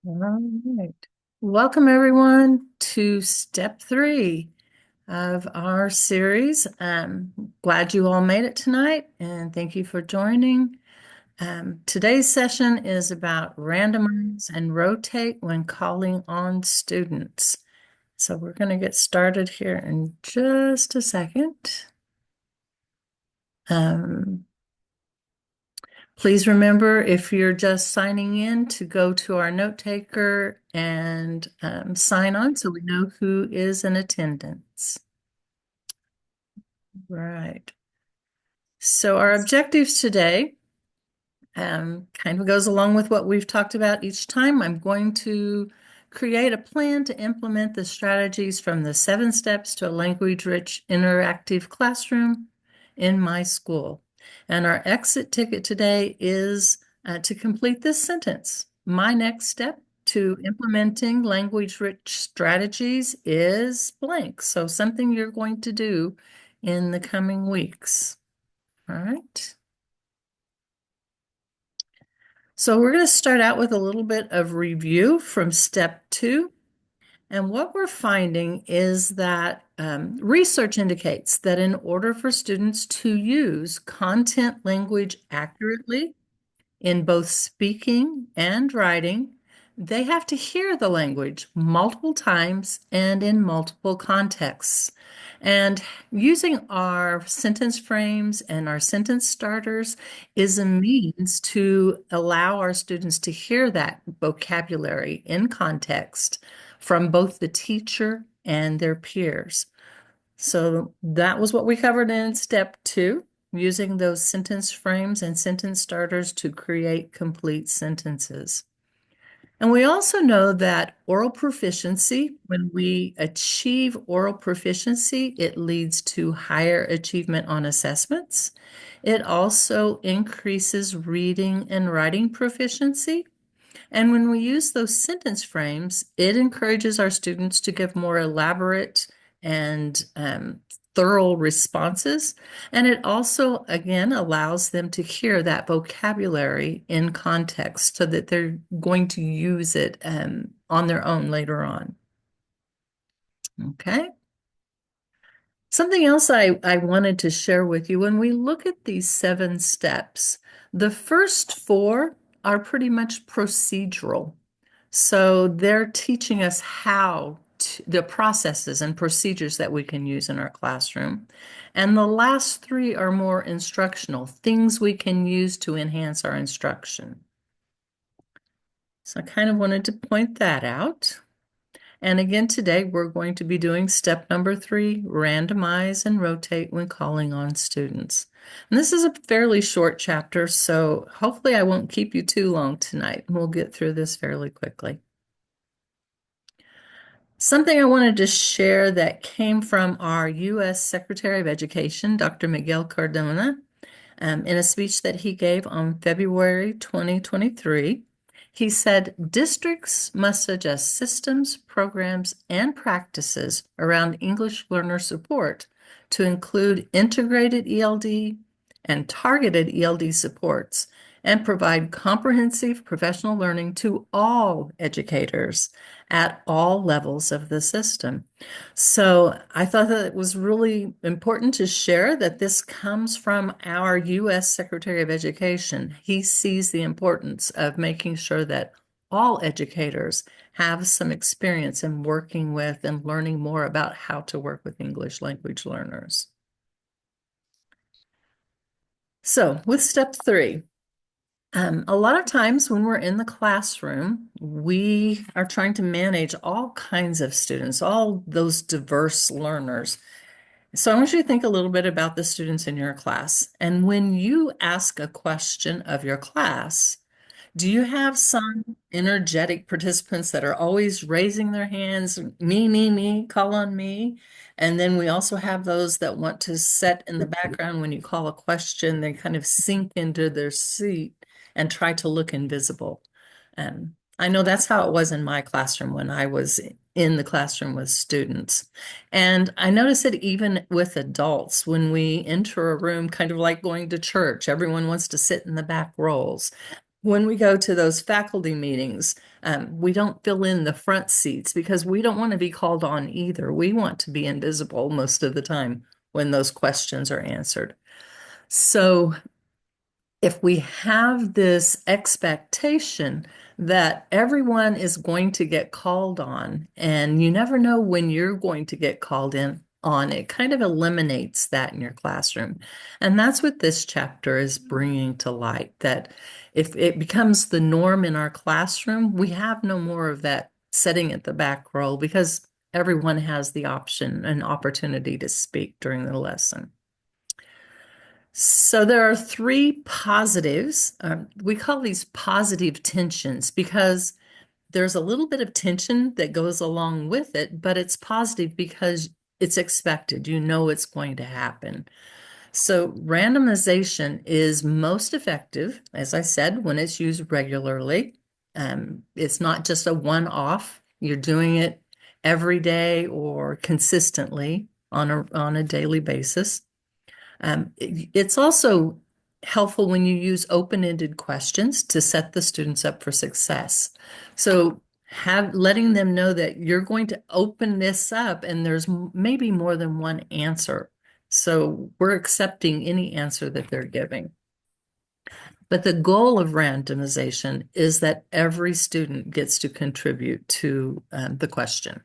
All right. Welcome, everyone, to step three of our series. Glad you all made it tonight, and thank you for joining. Today's session is about randomize and rotate when calling on students. So we're going to get started here in just a second. Um, Please remember, if you're just signing in, to go to our note taker and sign on so we know who is in attendance. Right. So our objectives today kind of goes along with what we've talked about each time. I'm going to create a plan to implement the strategies from the 7 steps to a language-rich interactive classroom in my school. And our exit ticket today is to complete this sentence. My next step to implementing language-rich strategies is blank. So something you're going to do in the coming weeks. All right. So we're going to start out with a little bit of review from step 2. And what we're finding is that research indicates that in order for students to use content language accurately, in both speaking and writing, they have to hear the language multiple times and in multiple contexts. And using our sentence frames and our sentence starters is a means to allow our students to hear that vocabulary in context from both the teacher and their peers. So that was what we covered in step 2, using those sentence frames and sentence starters to create complete sentences. And we also know that oral proficiency, when we achieve oral proficiency, it leads to higher achievement on assessments. It also increases reading and writing proficiency. And when we use those sentence frames, it encourages our students to give more elaborate and thorough responses. And it also, again, allows them to hear that vocabulary in context so that they're going to use it on their own later on. Okay. Something else I wanted to share with you, when we look at these 7 steps, the first 4 are pretty much procedural. So they're teaching us the processes and procedures that we can use in our classroom. And the last 3 are more instructional, things we can use to enhance our instruction. So I kind of wanted to point that out. And again, today we're going to be doing step number 3, randomize and rotate when calling on students. And this is a fairly short chapter, so hopefully I won't keep you too long tonight. We'll get through this fairly quickly. Something I wanted to share that came from our U.S. Secretary of Education, Dr. Miguel Cardona, in a speech that he gave on February 2023. He said districts must adjust systems, programs, and practices around English learner support to include integrated ELD and targeted ELD supports and provide comprehensive professional learning to all educators at all levels of the system. So I thought that it was really important to share that this comes from our U.S. Secretary of Education. He sees the importance of making sure that all educators have some experience in working with and learning more about how to work with English language learners. So with step 3, a lot of times when we're in the classroom, we are trying to manage all kinds of students, all those diverse learners. So I want you to think a little bit about the students in your class. And when you ask a question of your class, do you have some energetic participants that are always raising their hands, me, call on me? And then we also have those that want to sit in the background when you call a question, they kind of sink into their seat and try to look invisible. I know that's how it was in my classroom when I was in the classroom with students. And I notice it even with adults when we enter a room, kind of like going to church, everyone wants to sit in the back rows. when we go to those faculty meetings, we don't fill in the front seats because we don't want to be called on either. We want to be invisible most of the time when those questions are answered. So if we have this expectation that everyone is going to get called on, and you never know when you're going to get called in on, it kind of eliminates that in your classroom. And that's what this chapter is bringing to light, that if it becomes the norm in our classroom, we have no more of that sitting at the back row because everyone has the option and opportunity to speak during the lesson. So there are three positives. We call these positive tensions because there's a little bit of tension that goes along with it, but it's positive because it's expected. You know it's going to happen. So randomization is most effective, as I said, when it's used regularly. It's not just a one-off. You're doing it every day or consistently on a daily basis. It's also helpful when you use open-ended questions to set the students up for success. So letting them know that you're going to open this up and there's maybe more than one answer. So we're accepting any answer that they're giving. But the goal of randomization is that every student gets to contribute to the question.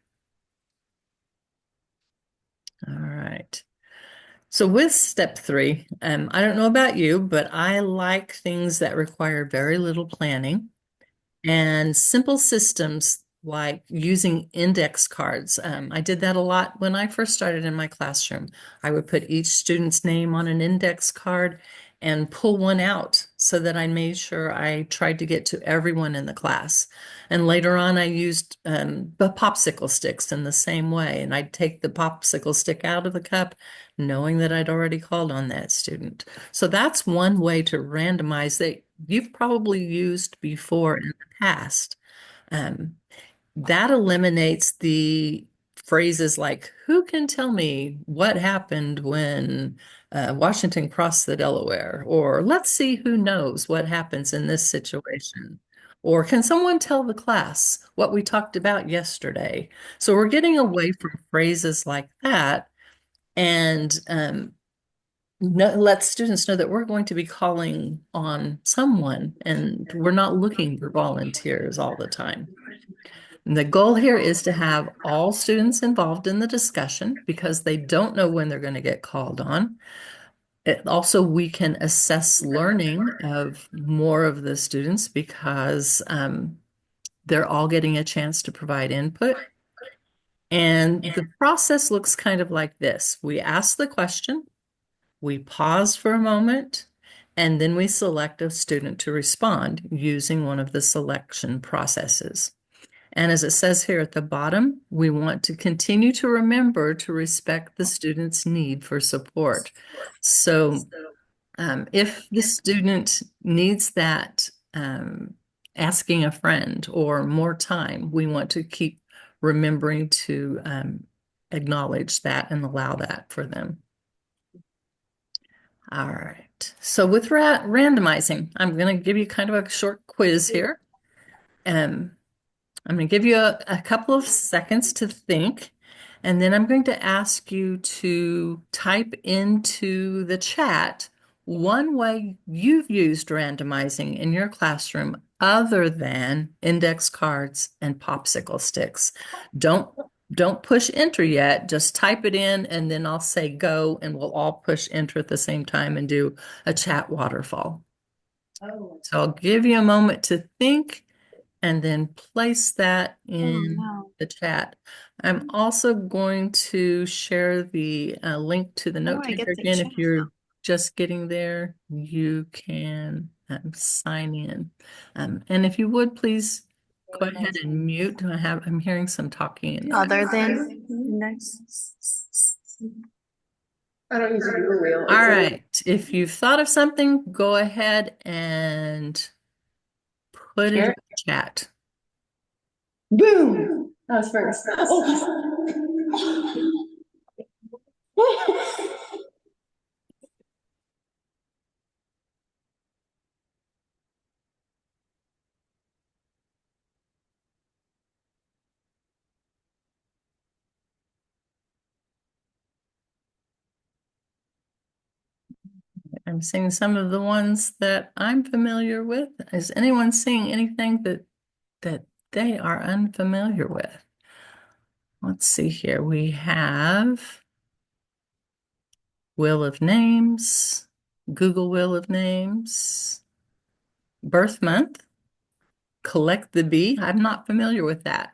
All right. So with step three, I don't know about you, but I like things that require very little planning and simple systems like using index cards. I did that a lot when I first started in my classroom. I would put each student's name on an index card and pull one out so that I made sure I tried to get to everyone in the class. And later on, I used the popsicle sticks in the same way. And I'd take the popsicle stick out of the cup, knowing that I'd already called on that student. So that's one way to randomize that you've probably used before in the past. Um, that eliminates the phrases like, who can tell me what happened when Washington crossed the Delaware? Or let's see who knows what happens in this situation. Or can someone tell the class what we talked about yesterday? So we're getting away from phrases like that and let students know that we're going to be calling on someone and we're not looking for volunteers all the time. And the goal here is to have all students involved in the discussion because they don't know when they're going to get called on. Also, we can assess learning of more of the students because they're all getting a chance to provide input. And the process looks kind of like this. We ask the question, we pause for a moment, and then we select a student to respond using one of the selection processes. And as it says here at the bottom, we want to continue to remember to respect the student's need for support. So if the student needs that asking a friend or more time, we want to keep remembering to acknowledge that and allow that for them. All right. So with randomizing, I'm going to give you kind of a short quiz here. I'm going to give you a couple of seconds to think, and then I'm going to ask you to type into the chat one way you've used randomizing in your classroom other than index cards and popsicle sticks. Don't don't push enter yet. Just type it in, and then I'll say go, and we'll all push enter at the same time and do a chat waterfall. So I'll give you a moment to think and then place that in the chat. I'm also going to share the link to the note taker again. If you're just getting there, you can sign in. And if you would please go ahead and mute. I'm hearing some talking. Other than index. I don't use a Google Wheel. All right. If you've thought of something, go ahead and put it in the chat. Boom! That was first. Oh. I'm seeing some of the ones that I'm familiar with. Is anyone seeing anything that they are unfamiliar with? Let's see here. We have Wheel of Names, Google Wheel of Names, birth month, collect the bee. I'm not familiar with that.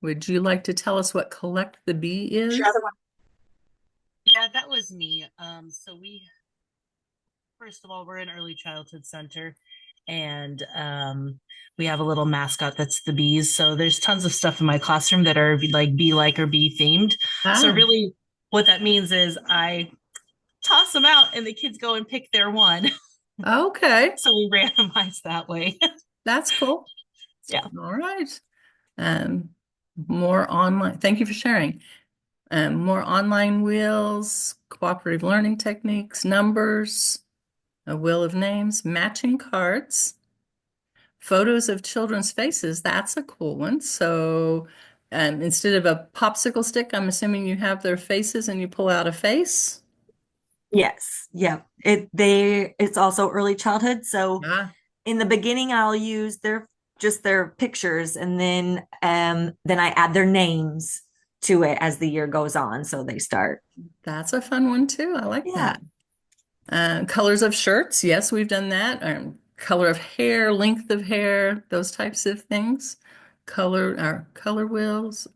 Would you like to tell us what collect the bee is? Yeah, that was me. So first of all, we're an early childhood center, and we have a little mascot that's the bees. So there's tons of stuff in my classroom that are like bee like or bee themed. So Ah, really, what that means is I toss them out, and the kids go and pick their one. okay. So we randomize that way. That's cool. Yeah. All right. Um, more online. Thank you for sharing. More online wheels, cooperative learning techniques, numbers, a wheel of names, matching cards, photos of children's faces. That's a cool one. So, instead of a popsicle stick, I'm assuming you have their faces and you pull out a face. Yes. Yep. It's also early childhood. So Ah, in the beginning, I'll use their pictures, and then I add their names to it as the year goes on. So they start. that's a fun one too. I like Yeah. that. Colors of shirts. Yes, we've done that. Color of hair, length of hair, those types of things. Color wheels.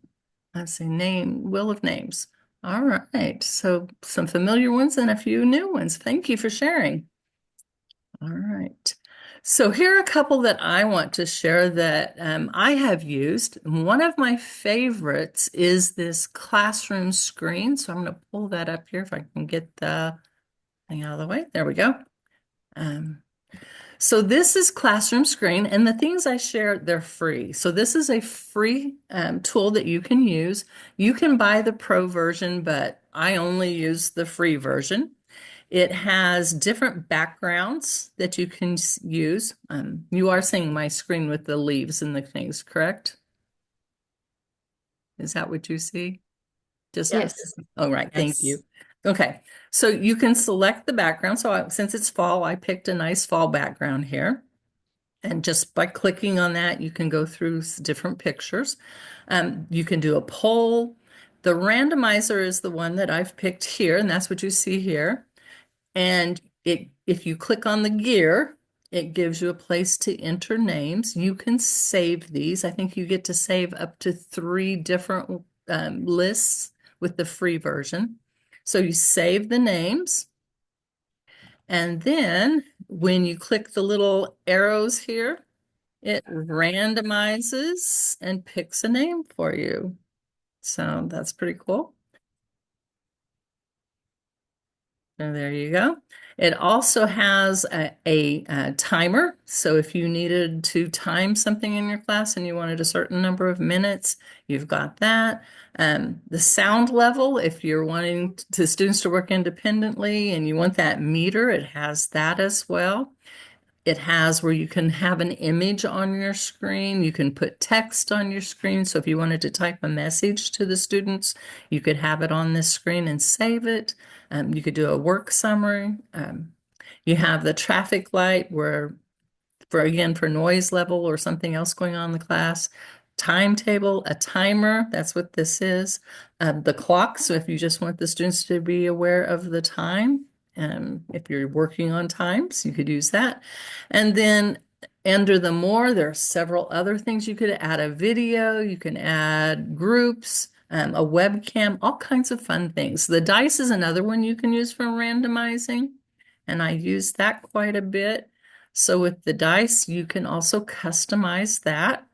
Let's see, wheel of names. All right. So some familiar ones and a few new ones. Thank you for sharing. All right. So here are a couple that I want to share that I have used. One of my favorites is this classroom screen. So I'm going to pull that up here if I can get the thing out of the way. There we go. Um, so this is classroom screen, and the things I share, they're free. So this is a free tool that you can use. You can buy the pro version, but I only use the free version. It has different backgrounds that you can use. You are seeing my screen with the leaves and the things, correct? Is that what you see? Just, Yes. oh, right. Thank Yes. you. Okay. So you can select the background. So since it's fall, I picked a nice fall background here. And just by clicking on that, you can go through different pictures. You can do a poll. The randomizer is the one that I've picked here, and that's what you see here. And if you click on the gear, it gives you a place to enter names. You can save these. I think you get to save up to 3 different lists with the free version. So you save the names. And then when you click the little arrows here, it randomizes and picks a name for you. So that's pretty cool. So there you go. It also has a timer. So if you needed to time something in your class and you wanted a certain number of minutes, you've got that. The sound level, if you're wanting students to work independently and you want that meter, it has that as well. It has where you can have an image on your screen. You can put text on your screen. So if you wanted to type a message to the students, you could have it on this screen and save it. You could do a work summary. You have the traffic light where for noise level or something else going on in the class. Timetable, a timer, that's what this is. The clock, so if you just want the students to be aware of the time, if you're working on times, you could use that. And then under the more, there are several other things. You could add a video, you can add groups, a webcam, all kinds of fun things. The dice is another one you can use for randomizing, and I use that quite a bit. So with the dice, you can also customize that.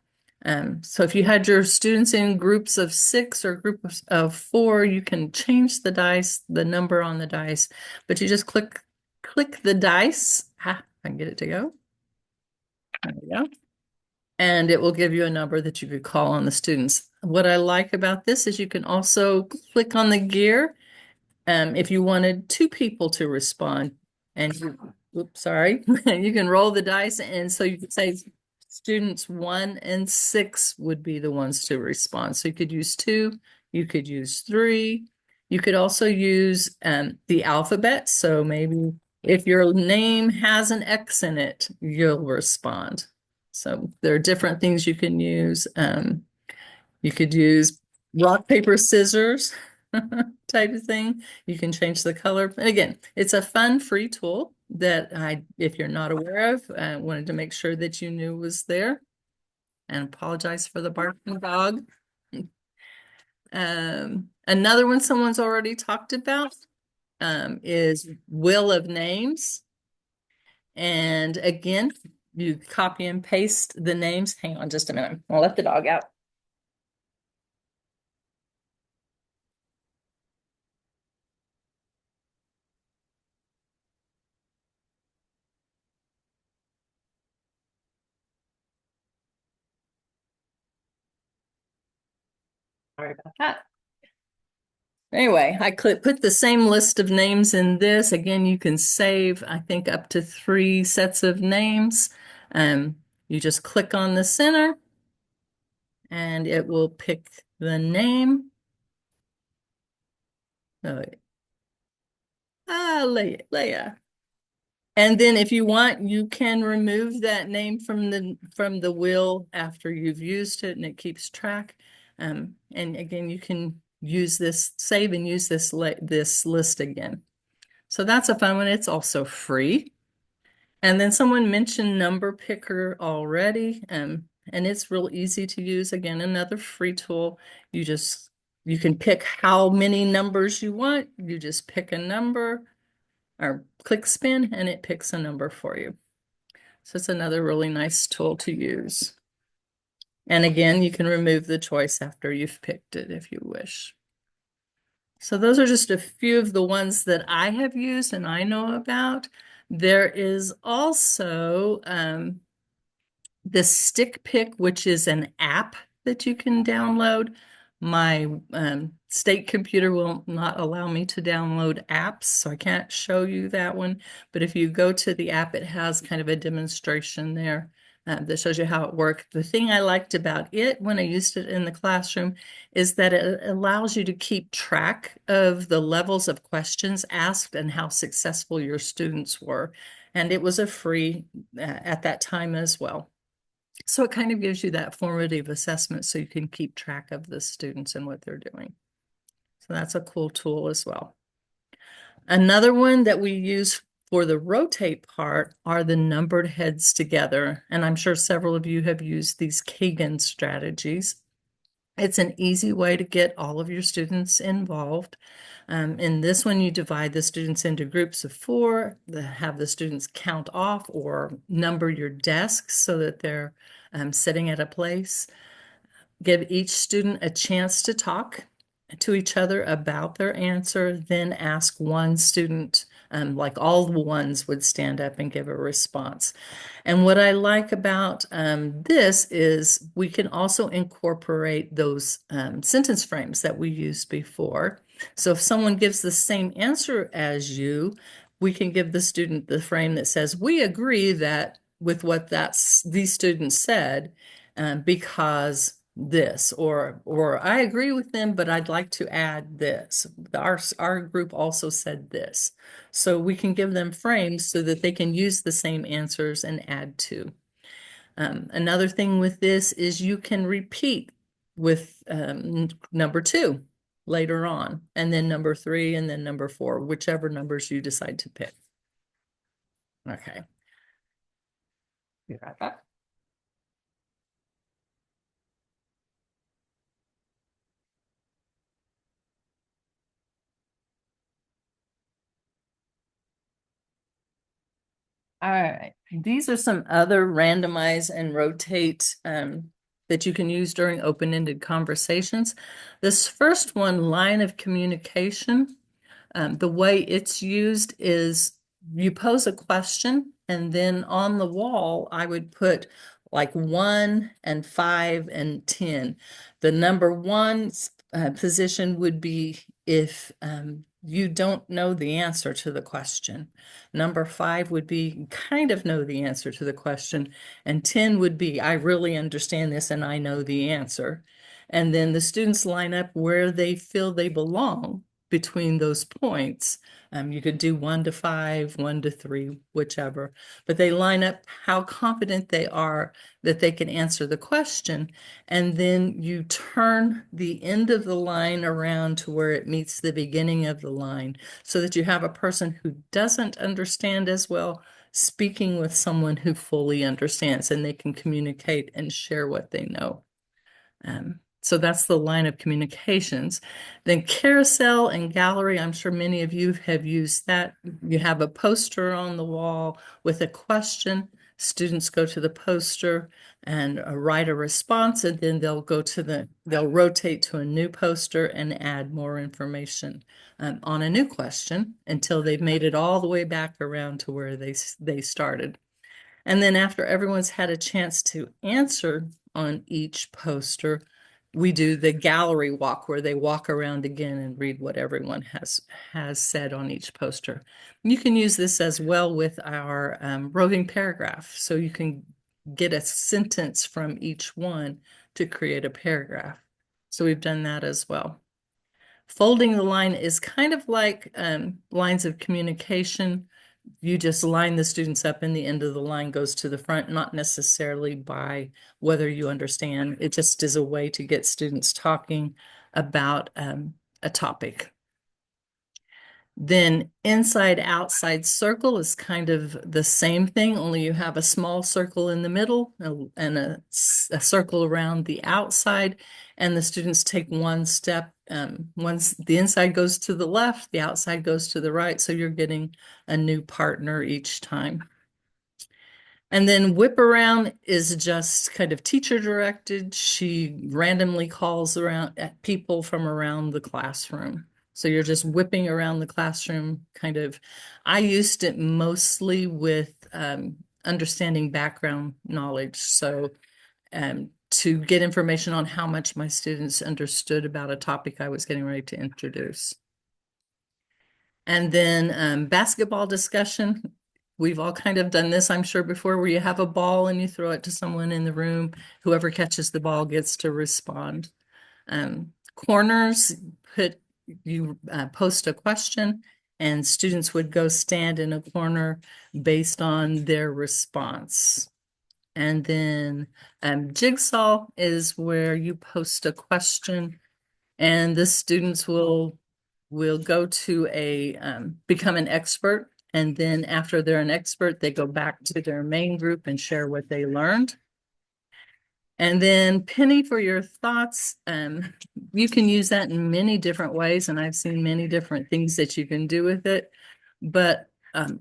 So if you had your students in groups of 6 or groups of 4, you can change the dice, the number on the dice, but you just click the dice. Ah, I can get it to go. There we go. And it will give you a number that you could call on the students. What I like about this is you can also click on the gear if you wanted 2 people to respond, and oops, sorry, you can roll the dice, and so you could say students 1 and 6 would be the ones to respond. So you could use 2, you could use 3, You could also use the alphabet. So maybe if your name has an X in it, you'll respond. So there are different things you can use. You could use rock, paper, scissors type of thing. You can change the color. And again, it's a fun free tool that if you're not aware of, I wanted to make sure that you knew was there. And apologize for the barking dog. Another one someone's already talked about is Wheel of Names. And again, you copy and paste the names. Hang on just a minute. I'll let the dog out. Sorry about that. Anyway, I could put the same list of names in this. Again, you can save, I think, up to 3 sets of names. You just click on the center and it will pick the name. Oh, Leia. And then if you want, you can remove that name from the wheel after you've used it, and it keeps track. And again, you can use this, save and use this list again. So that's a fun one. It's also free. And then someone mentioned Number Picker already, and it's real easy to use. Again, another free tool. You can pick how many numbers you want. You just pick a number or click spin and it picks a number for you. So it's another really nice tool to use. And again, you can remove the choice after you've picked it if you wish. So those are just a few of the ones that I have used and I know about. There is also the Stick Pick, which is an app that you can download. My state computer will not allow me to download apps, so I can't show you that one. But if you go to the app, it has kind of a demonstration there that shows you how it works. The thing I liked about it when I used it in the classroom is that it allows you to keep track of the levels of questions asked and how successful your students were. And it was a free at that time as well. So it kind of gives you that formative assessment so you can keep track of the students and what they're doing. So that's a cool tool as well. Another one that we use for the rotate part are the numbered heads together. And I'm sure several of you have used these Kagan strategies. It's an easy way to get all of your students involved. In this one, you divide the students into groups of 4, have the students count off or number your desks so that they're sitting at a place. Give each student a chance to talk to each other about their answer, then ask one student, like all the ones would stand up and give a response. And what I like about this is we can also incorporate those sentence frames that we used before. So if someone gives the same answer as you, we can give the student the frame that says, we agree that with what these students said, because this, or I agree with them, but I'd like to add this. Our group also said this. So we can give them frames so that they can use the same answers and add to. Another thing with this is you can repeat with number 2 later on, and then number 3, and then number 4, whichever numbers you decide to pick. Okay. You got that? All right, these are some other randomize and rotate that you can use during open-ended conversations. This first one, line of communication, the way it's used is you pose a question, and then on the wall, I would put like 1 and 5 and 10. The number 1 position would be if you don't know the answer to the question. Number 5 would be kind of know the answer to the question. And 10 would be I really understand this and I know the answer. And then the students line up where they feel they belong. between those points. You could do 1 to 5, 1 to 3, whichever, but they line up how confident they are that they can answer the question. And then you turn the end of the line around to where it meets the beginning of the line so that you have a person who doesn't understand as well speaking with someone who fully understands and they can communicate and share what they know. So that's the line of communications. Then carousel and gallery, I'm sure many of you have used that. You have a poster on the wall with a question. Students go to the poster and write a response, and then they'll rotate to a new poster and add more information on a new question until they've made it all the way back around to where they started. And then after everyone's had a chance to answer on each poster, we do the gallery walk where they walk around again and read what everyone has said on each poster. You can use this as well with our roving paragraph. So you can get a sentence from each one to create a paragraph. So we've done that as well. Folding the line is kind of like lines of communication. You just line the students up and the end of the line goes to the front, not necessarily by whether you understand. It just is a way to get students talking about a topic. Then inside outside circle is kind of the same thing, only you have a small circle in the middle and a circle around the outside, and the students take one step. Once the inside goes to the left, the outside goes to the right, so you're getting a new partner each time. And then whip around is just kind of teacher directed. She randomly calls around at people from around the classroom. So you're just whipping around the classroom kind of. I used it mostly with understanding background knowledge. So to get information on how much my students understood about a topic I was getting ready to introduce. And then basketball discussion. We've all kind of done this, I'm sure, before, where you have a ball and you throw it to someone in the room. Whoever catches the ball gets to respond. Corners, you post a question, and students would go stand in a corner based on their response. And then jigsaw is where you post a question, and the students will go to become an expert. And then after they're an expert, they go back to their main group and share what they learned. And then penny for your thoughts. You can use that in many different ways, and I've seen many different things that you can do with it. But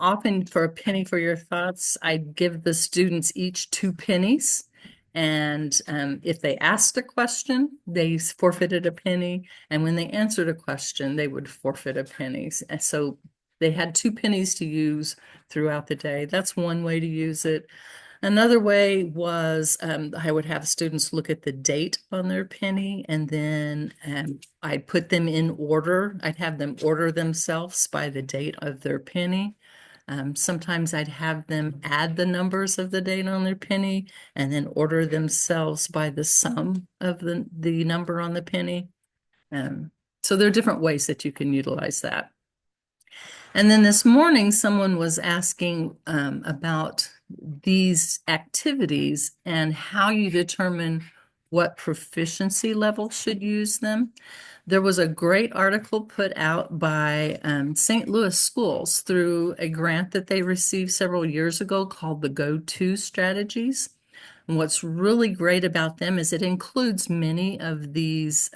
often for a penny for your thoughts, I give the students each 2 pennies. And if they asked a question, they forfeited a penny. And when they answered a question, they would forfeit a penny. And so they had 2 pennies to use throughout the day. That's one way to use it. Another way was I would have students look at the date on their penny, and then I'd put them in order. I'd have them order themselves by the date of their penny. Sometimes I'd have them add the numbers of the date on their penny and then order themselves by the sum of the number on the penny. So there are different ways that you can utilize that. And then this morning, someone was asking about these activities and how you determine what proficiency level should use them. There was a great article put out by St. Louis schools through a grant that they received several years ago called the Go-To Strategies. And what's really great about them is it includes many of these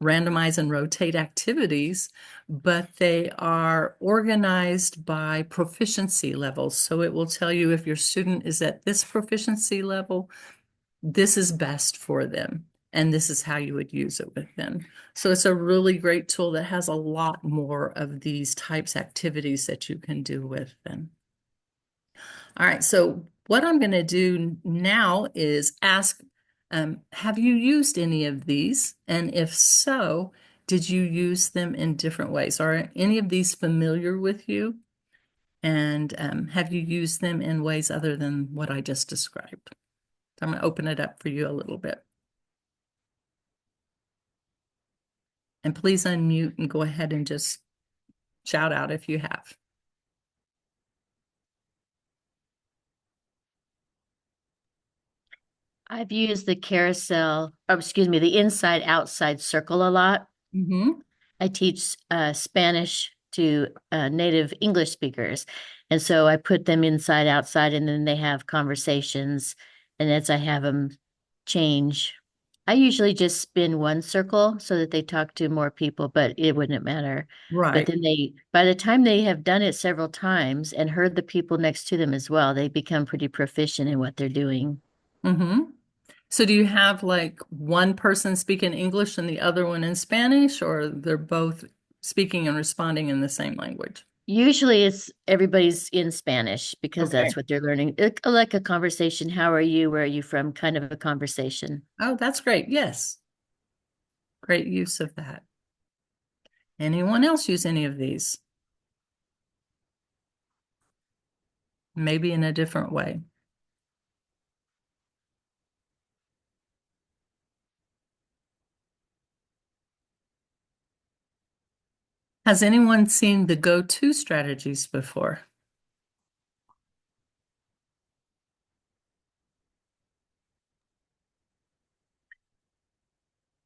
randomize and rotate activities, but they are organized by proficiency levels. So it will tell you if your student is at this proficiency level, this is best for them, and this is how you would use it with them. So it's a really great tool that has a lot more of these types of activities that you can do with them. All right, so what I'm going to do now is ask, have you used any of these? And if so, did you use them in different ways? Are any of these familiar with you? And have you used them in ways other than what I just described? So I'm going to open it up for you a little bit. And please unmute and go ahead and just shout out if you have. I've used the carousel, or excuse me, the inside outside circle a lot. Mm-hmm. I teach Spanish to native English speakers. And so I put them inside outside and then they have conversations. And as I have them change, I usually just spin one circle so that they talk to more people, but it wouldn't matter. But Right. then by the time they have done it several times and heard the people next to them as well, they become pretty proficient in what they're doing. Mm-hmm. So do you have like one person speaking English and the other one in Spanish, or they're both speaking and responding in the same language? Usually it's everybody's in Spanish because Okay. that's what they're learning. Like a conversation. How are you? Where are you from? Kind of a conversation. Oh, that's great. Yes. Great use of that. Anyone else use any of these? Maybe in a different way. Has anyone seen the go-to strategies before?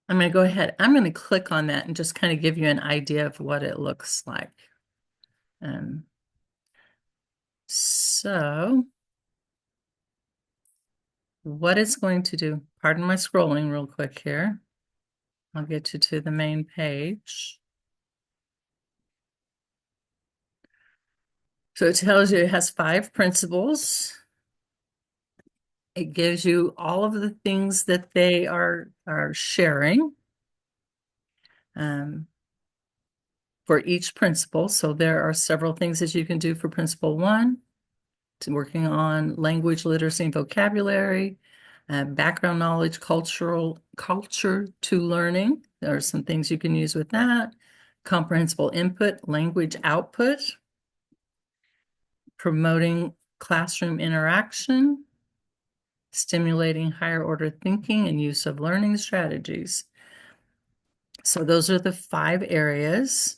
I'm going to go ahead. I'm going to click on that and just kind of give you an idea of what it looks like. Um, so what it's going to do, pardon my scrolling real quick here. I'll get you to the main page. So it tells you it has 5 principles. It gives you all of the things that they are sharing for each principle. So there are several things that you can do for principle 1, to working on language literacy and vocabulary, background knowledge, culture to learning. There are some things you can use with that. Comprehensible input, language output, promoting classroom interaction, stimulating higher order thinking and use of learning strategies. So those are the 5 areas.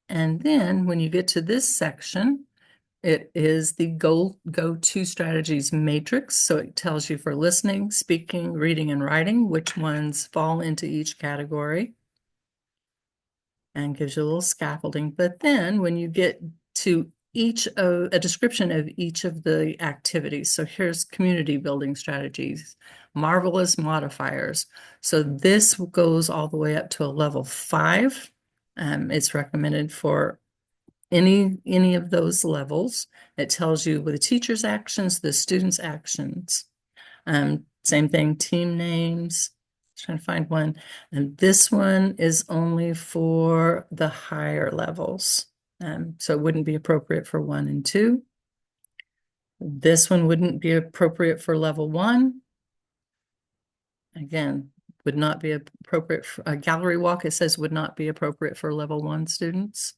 And then when you get to this section, it is the go-to strategies matrix. So it tells you for listening, speaking, reading, and writing, which ones fall into each category, and gives you a little scaffolding. But then when you get to a description of each of the activities. So here's community building strategies, marvelous modifiers. So this goes all the way up to a level 5. It's recommended for any of those levels. It tells you the teacher's actions, the student's actions. Same thing, team names. Trying to find one. And this one is only for the higher levels. So it wouldn't be appropriate for 1 and 2. This one wouldn't be appropriate for level 1. Again, would not be appropriate for a gallery walk. It says would not be appropriate for level 1 students.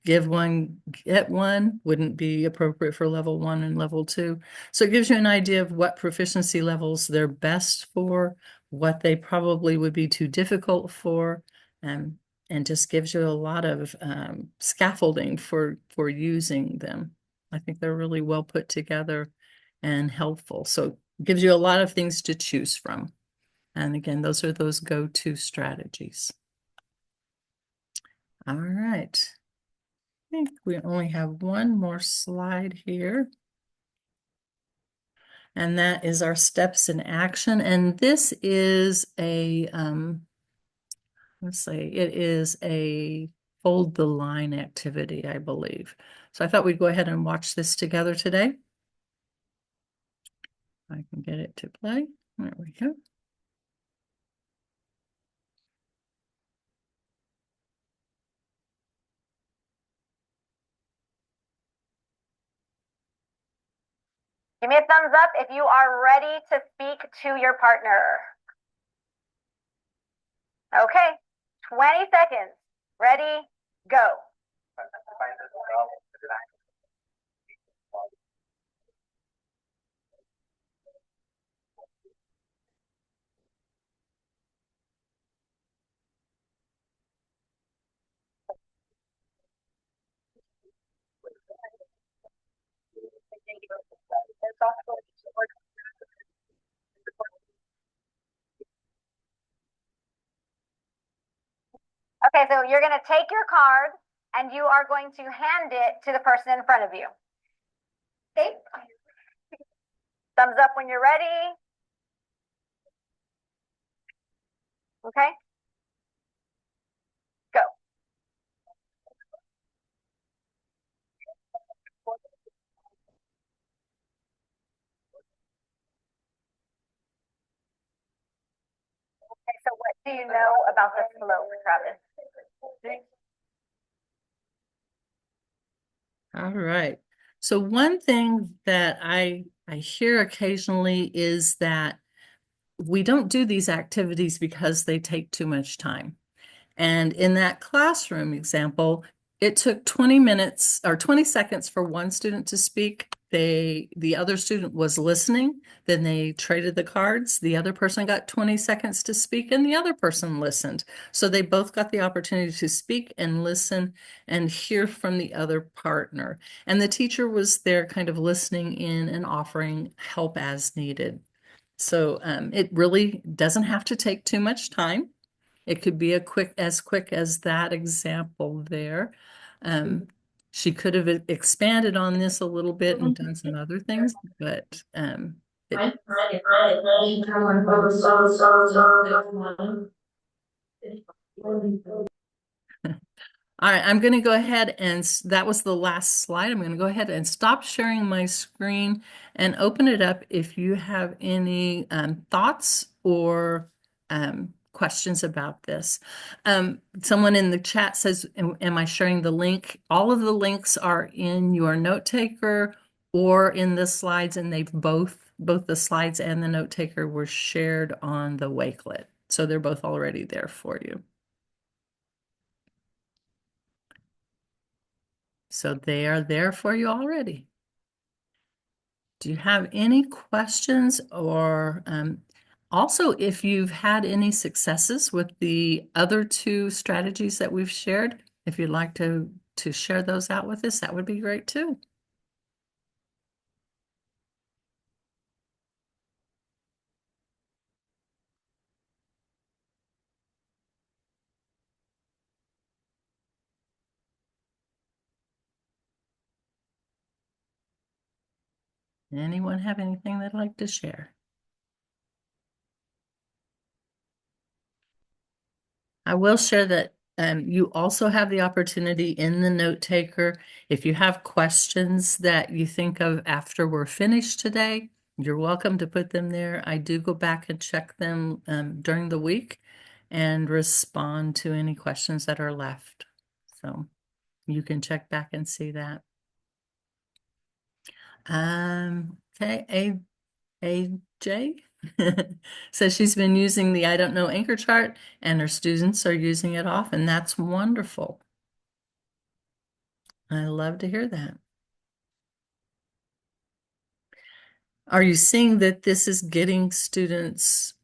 Give one, get one wouldn't be appropriate for level 1 and level 2. So it gives you an idea of what proficiency levels they're best for, what they probably would be too difficult for, and just gives you a lot of scaffolding for using them. I think they're really well put together and helpful. So it gives you a lot of things to choose from. And again, those are those go-to strategies. All right. I think we only have one more slide here. And that is our steps in action. And this is let's see, it is a fold the line activity, I believe. So I thought we'd go ahead and watch this together today. I can get it to play. There we go. Give me a thumbs up if you are ready to speak to your partner. Okay, 20 seconds. Ready, go. Okay, so you're going to take your card and you are going to hand it to the person in front of you. Okay. Thumbs up when you're ready. Okay. Go. Okay, so what do you know about the slope, Travis? All right. So one thing that I hear occasionally is that we don't do these activities because they take too much time. And in that classroom example, it took 20 minutes or 20 seconds for one student to speak. The other student was listening. Then they traded the cards. The other person got 20 seconds to speak and the other person listened. So they both got the opportunity to speak and listen and hear from the other partner. And the teacher was there kind of listening in and offering help as needed. So it really doesn't have to take too much time. It could be quick as that example there. She could have expanded on this a little bit and done some other things, but it, all right, I'm going to go ahead and that was the last slide. I'm going to go ahead and stop sharing my screen and open it up if you have any thoughts or questions about this. Someone in the chat says, am I sharing the link? All of the links are in your note taker or in the slides, and they've both the slides and the note taker were shared on the Wakelet. So they're both already there for you. So they are there for you already. Do you have any questions or also if you've had any successes with the other two strategies that we've shared, if you'd like to share those out with us, that would be great too. Anyone have anything they'd like to share? I will share that you also have the opportunity in the note taker. If you have questions that you think of after we're finished today, you're welcome to put them there. I do go back and check them during the week and respond to any questions that are left. So you can check back and see that. Okay, AJ says she's been using the I don't know anchor chart and her students are using it often. That's wonderful. I love to hear that. Are you seeing that this is getting students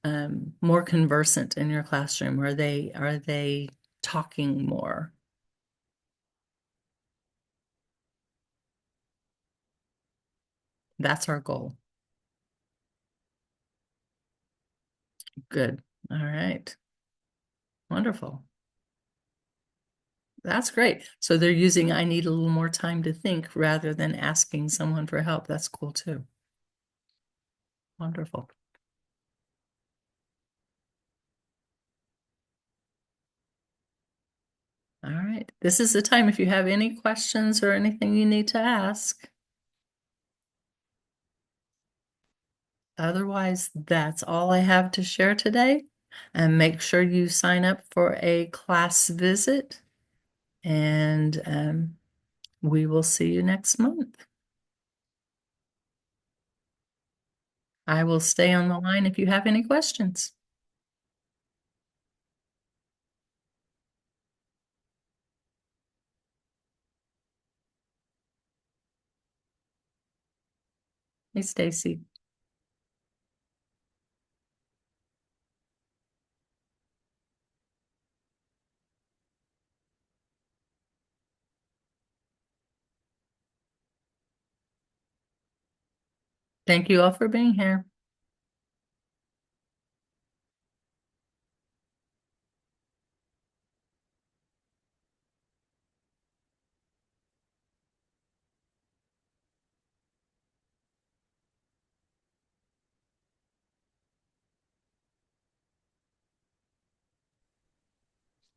more conversant in your classroom? Are they talking more? That's our goal. Good. All right. Wonderful. That's great. So they're using I need a little more time to think rather than asking someone for help. That's cool too. Wonderful. All right. This is the time if you have any questions or anything you need to ask. Otherwise, that's all I have to share today. And make sure you sign up for a class visit. And we will see you next month. I will stay on the line if you have any questions. Hey, Stacy. Thank you all for being here.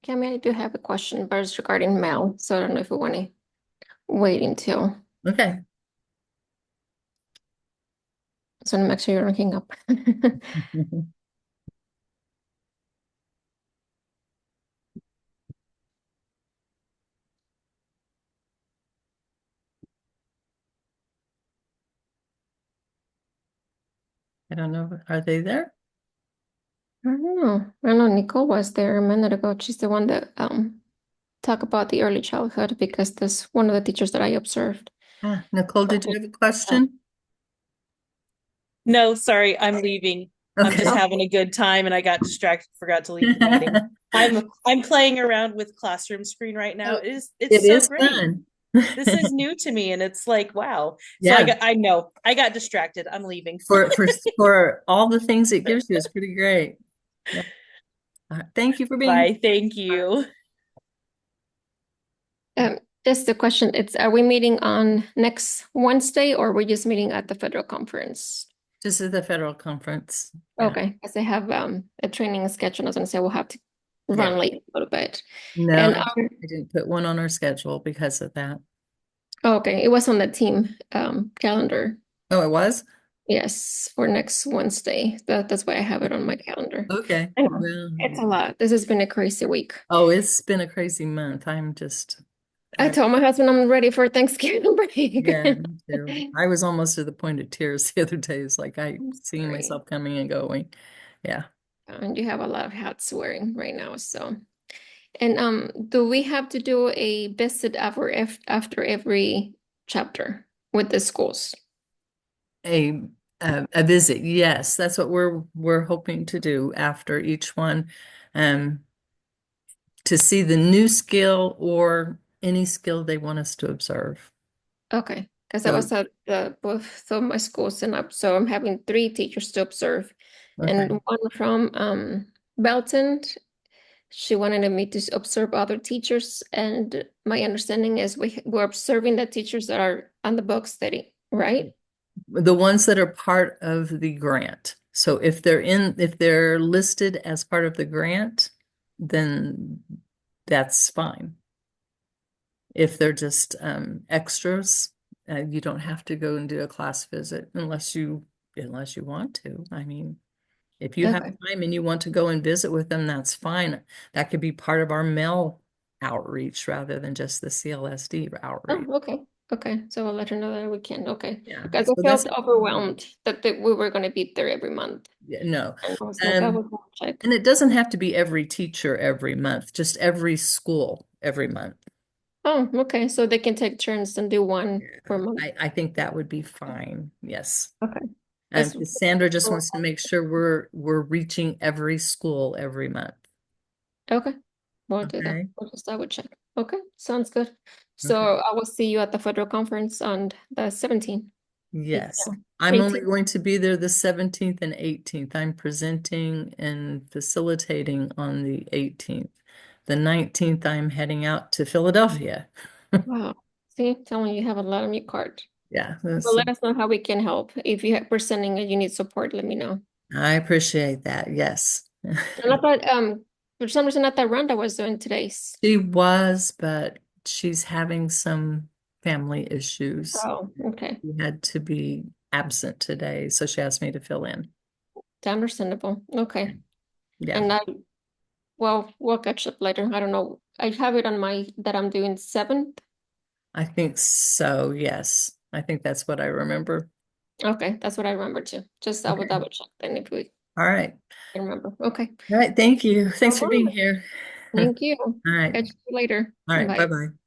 Cami, I do have a question, but it's regarding mail, so I don't know if we want to wait until, Okay. so to make sure you're looking up. I don't know. Are they there? I don't know. I know Nicole was there a minute ago. She's the one that talked about the early childhood because that's one of the teachers that I observed. Nicole, did you have a question? No, sorry, I'm leaving. I'm just Okay. having a good time and I got distracted, forgot to leave the meeting. I'm playing around with Classroom Screen right now. It's It so is great. fun. This is new to me and it's like, wow. So Yeah. I know I got distracted. I'm leaving. For all the things it gives you, it's pretty great. Yeah. Thank you for being Bye. Thank you. Just the question, are we meeting on next Wednesday or are we just meeting at the federal conference? This is the federal conference. Yeah. Okay, because they have a training schedule. I was gonna say we'll have to run Yeah. late a little bit. No, And I didn't put one on our schedule because of that. okay, it was on the team calendar. Oh, it was? Yes, for next Wednesday. That's why I have it on my calendar. Okay. I know, Well, it's a lot. This has been a crazy week. oh, it's been a crazy month. I told my husband I'm ready for Thanksgiving break. Yeah, me too. I was almost to the point of tears the other day. It's like I I'm seeing sorry. myself coming and going. Yeah. And you have a lot of hats wearing right now, so. And do we have to do a visit after every chapter with the schools? A a visit, yes, that's what we're hoping to do after each one, um, to see the new skill or any skill they want us to observe. Okay, because I So, was at both of my schools and up, so I'm having three teachers to observe, okay. and one from Belton. She wanted me to observe other teachers, and my understanding is we're observing the teachers that are on the book study, right? The ones that are part of the grant. So if they're listed as part of the grant, then that's fine. If they're just extras, you don't have to go and do a class visit unless you want to. I mean, if you have Okay. time and you want to go and visit with them, that's fine. That could be part of our mail outreach rather than just the CLSD outreach. Oh, okay. Okay. So I'll let her know that we can. Okay. Yeah. Because So I that's felt overwhelmed that we were going to be there every month. yeah, no. And I was like, I Um, will check. and it doesn't have to be every teacher every month, just every school every month. Oh, okay. So they can take turns and do one per month. I think that would be fine. Yes. Okay. And That's Cassandra just wants to make sure we're reaching every school every month. okay. We'll do that. Okay. We'll just double check. Okay. Sounds good. So Okay. I will see you at the federal conference on the 17th. Yes. Yeah. I'm only 18th. going to be there the 17th and 18th. I'm presenting and facilitating on the 18th. The 19th, I'm heading out to Philadelphia. Wow. See, telling you have a lot on your card. Yeah, Well, let us know how we can help. If you have presenting and you need support, let me know. I appreciate that. Yes. And I thought, for some reason, I thought Rhonda was doing today's. She was, but she's having some family issues. Oh, okay. She had to be absent today, so she asked me to fill in. Understandable. Okay. Yeah, And well, we'll catch up later. I don't know. I have it on my that I'm doing 7th. I think so. Yes, I think that's what I remember. Okay, that's what I remember too. Just I will Okay. double check then if we All right. can remember. Okay. All right. Thank you. Thanks for being Alright. here. Thank you. All right. Catch you later. All right. Bye. Bye-bye.